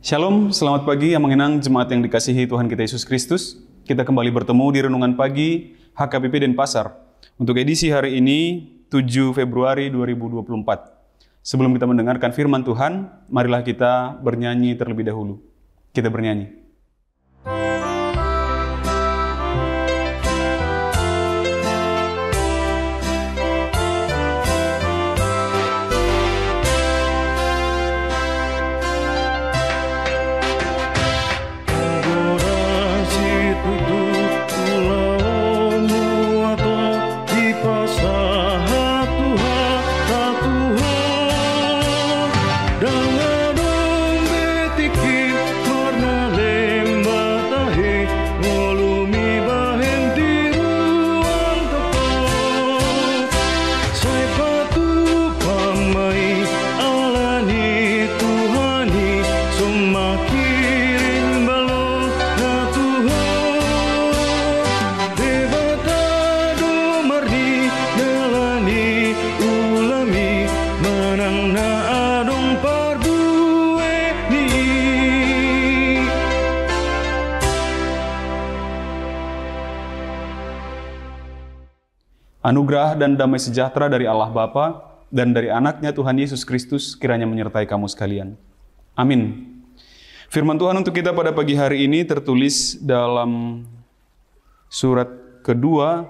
Shalom, selamat pagi yang mengenang jemaat yang dikasihi Tuhan kita Yesus Kristus. Kita kembali bertemu di Renungan Pagi HKBP Denpasar untuk edisi hari ini 7 Februari 2024. Sebelum kita mendengarkan firman Tuhan, marilah kita bernyanyi terlebih dahulu. Kita bernyanyi. Anugerah dan damai sejahtera dari Allah Bapa dan dari anaknya Tuhan Yesus Kristus kiranya menyertai kamu sekalian. Amin. Firman Tuhan untuk kita pada pagi hari ini tertulis dalam surat kedua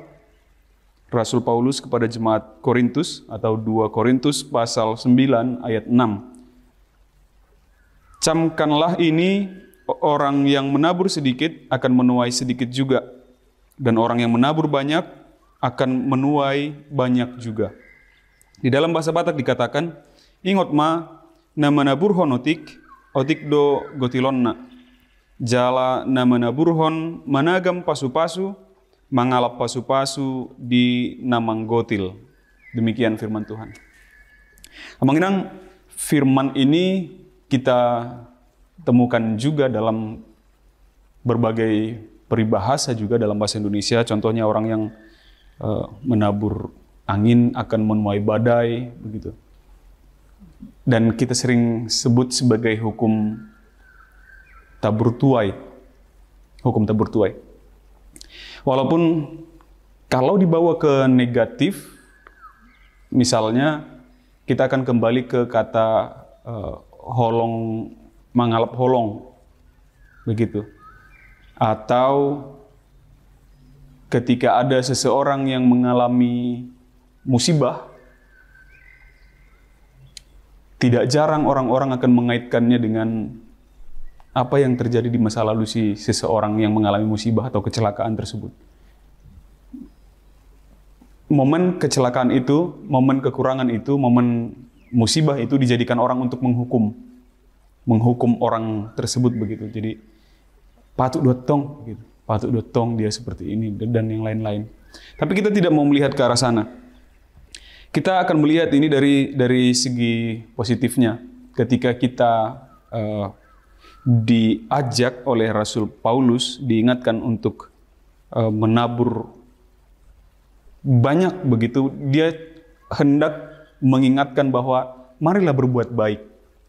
Rasul Paulus kepada jemaat Korintus atau 2 Korintus pasal 9 ayat 6. Camkanlah ini, orang yang menabur sedikit akan menuai sedikit juga, dan orang yang menabur banyak akan menuai banyak juga. Di dalam bahasa Batak dikatakan, ingot ma nama naburhon otik do gotilonna. Jala nama naburhon managam pasu-pasu, mangalap pasu-pasu di namang gotil. Demikian firman Tuhan. Mengenang firman ini kita temukan juga dalam berbagai peribahasa juga dalam bahasa Indonesia. Contohnya orang yang menabur angin akan menuai badai, begitu. Dan kita sering sebut sebagai hukum tabur tuai. Hukum tabur tuai. Walaupun kalau dibawa ke negatif, misalnya kita akan kembali ke kata holong, mangalap holong, begitu. Atau ketika ada seseorang yang mengalami musibah, tidak jarang orang-orang akan mengaitkannya dengan apa yang terjadi di masa lalu si seseorang yang mengalami musibah atau kecelakaan tersebut. Momen kecelakaan itu, momen kekurangan itu, momen musibah itu dijadikan orang untuk menghukum orang tersebut, begitu. Jadi patut dotong, gitu. Patut dotong dia seperti ini dan yang lain-lain. Tapi kita tidak mau melihat ke arah sana. Kita akan melihat ini dari segi positifnya. Ketika kita diajak oleh Rasul Paulus, diingatkan untuk menabur banyak, begitu, dia hendak mengingatkan bahwa marilah berbuat baik.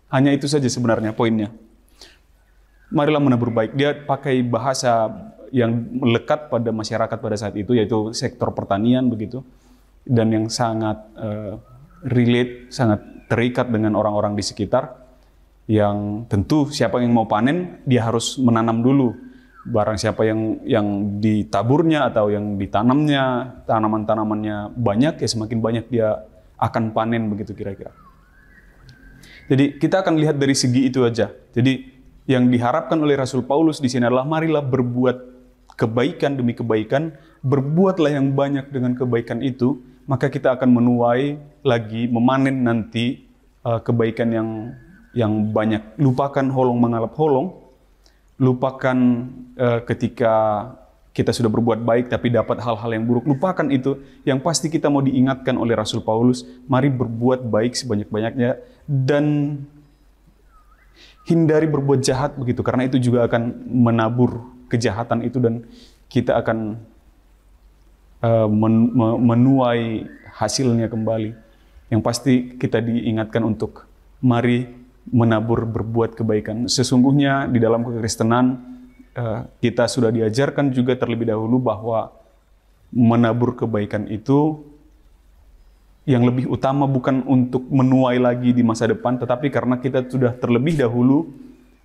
Hanya itu saja sebenarnya poinnya. Marilah menabur baik. Dia pakai bahasa yang melekat pada masyarakat pada saat itu, yaitu sektor pertanian, begitu, dan yang sangat relate, sangat terikat dengan orang-orang di sekitar, yang tentu siapa yang mau panen, dia harus menanam dulu. Barang siapa yang ditaburnya atau yang ditanamnya, tanaman-tanamannya banyak, ya semakin banyak dia akan panen, begitu kira-kira. Jadi kita akan lihat dari segi itu aja. Jadi yang diharapkan oleh Rasul Paulus di sini adalah marilah berbuat kebaikan demi kebaikan, berbuatlah yang banyak dengan kebaikan itu, maka kita akan menuai lagi, memanen nanti kebaikan yang banyak. Lupakan holong mengalap holong, lupakan ketika kita sudah berbuat baik tapi dapat hal-hal yang buruk, lupakan itu. Yang pasti kita mau diingatkan oleh Rasul Paulus, mari berbuat baik sebanyak-banyaknya dan hindari berbuat jahat, begitu, karena itu juga akan menabur kejahatan itu dan kita akan menuai hasilnya kembali. Yang pasti kita diingatkan untuk mari menabur berbuat kebaikan. Sesungguhnya di dalam kekristenan kita sudah diajarkan juga terlebih dahulu bahwa menabur kebaikan itu yang lebih utama bukan untuk menuai lagi di masa depan, tetapi karena kita sudah terlebih dahulu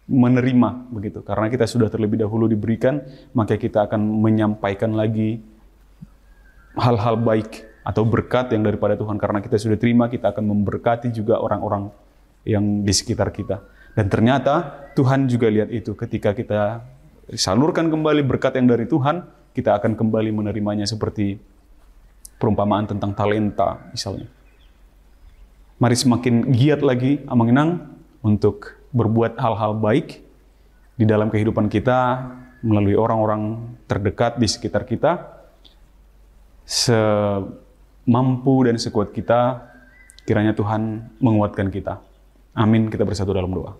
menerima begitu. Karena kita sudah terlebih dahulu diberikan, maka kita akan menyampaikan lagi hal-hal baik atau berkat yang daripada Tuhan. Karena kita sudah terima, kita akan memberkati juga orang-orang yang di sekitar kita. Dan ternyata Tuhan juga lihat itu. Ketika kita salurkan kembali berkat yang dari Tuhan, kita akan kembali menerimanya seperti perumpamaan tentang talenta misalnya. Mari semakin giat lagi Amanginang untuk berbuat hal-hal baik di dalam kehidupan kita melalui orang-orang terdekat di sekitar kita. Semampu dan sekuat kita, kiranya Tuhan menguatkan kita. Amin, kita bersatu dalam doa.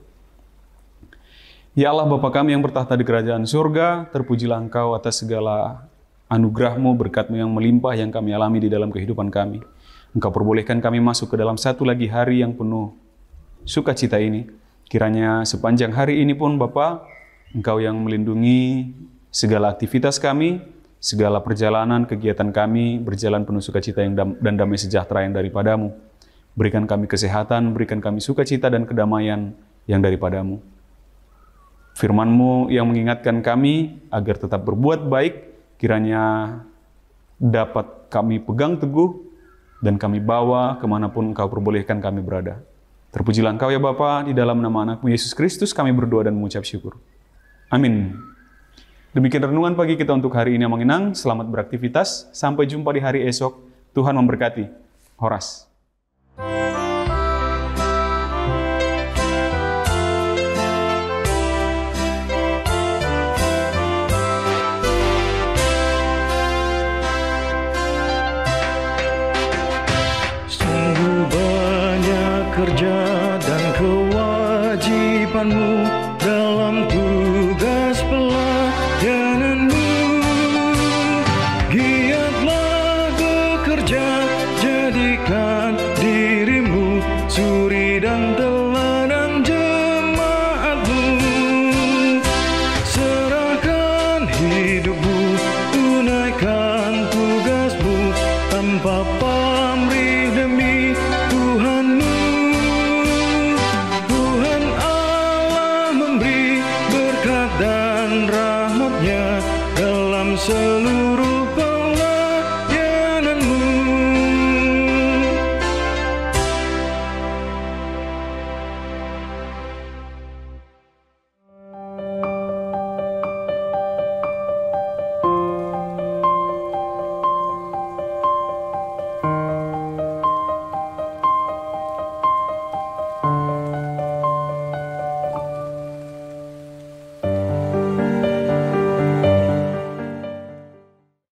Ya Allah Bapa kami yang bertahta di kerajaan surga, terpujilah Engkau atas segala anugerah-Mu, berkat-Mu yang melimpah yang kami alami di dalam kehidupan kami. Engkau perbolehkan kami masuk ke dalam satu lagi hari yang penuh sukacita ini. Kiranya sepanjang hari ini pun Bapa, Engkau yang melindungi segala aktivitas kami, segala perjalanan, kegiatan kami berjalan penuh sukacita dan damai sejahtera yang daripada-Mu. Berikan kami kesehatan, berikan kami sukacita dan kedamaian yang daripada-Mu. Firman-Mu yang mengingatkan kami agar tetap berbuat baik, kiranya dapat kami pegang teguh dan kami bawa kemanapun Engkau perbolehkan kami berada. Terpujilah Engkau ya Bapa, di dalam nama anak-Mu Yesus Kristus kami berdoa dan mengucap syukur. Amin. Demikian renungan pagi kita untuk hari ini Amanginang. Selamat beraktivitas, sampai jumpa di hari esok. Tuhan memberkati. Horas. Kerja dan kewajibanmu dalam tugas pelayananmu. Giatlah bekerja, jadikan dirimu suri dan teladan jemaatmu. Serahkan hidupmu, tunaikan tugasmu tanpa pamrih demi Tuhanmu. Dan rahmat-Nya dalam seluruh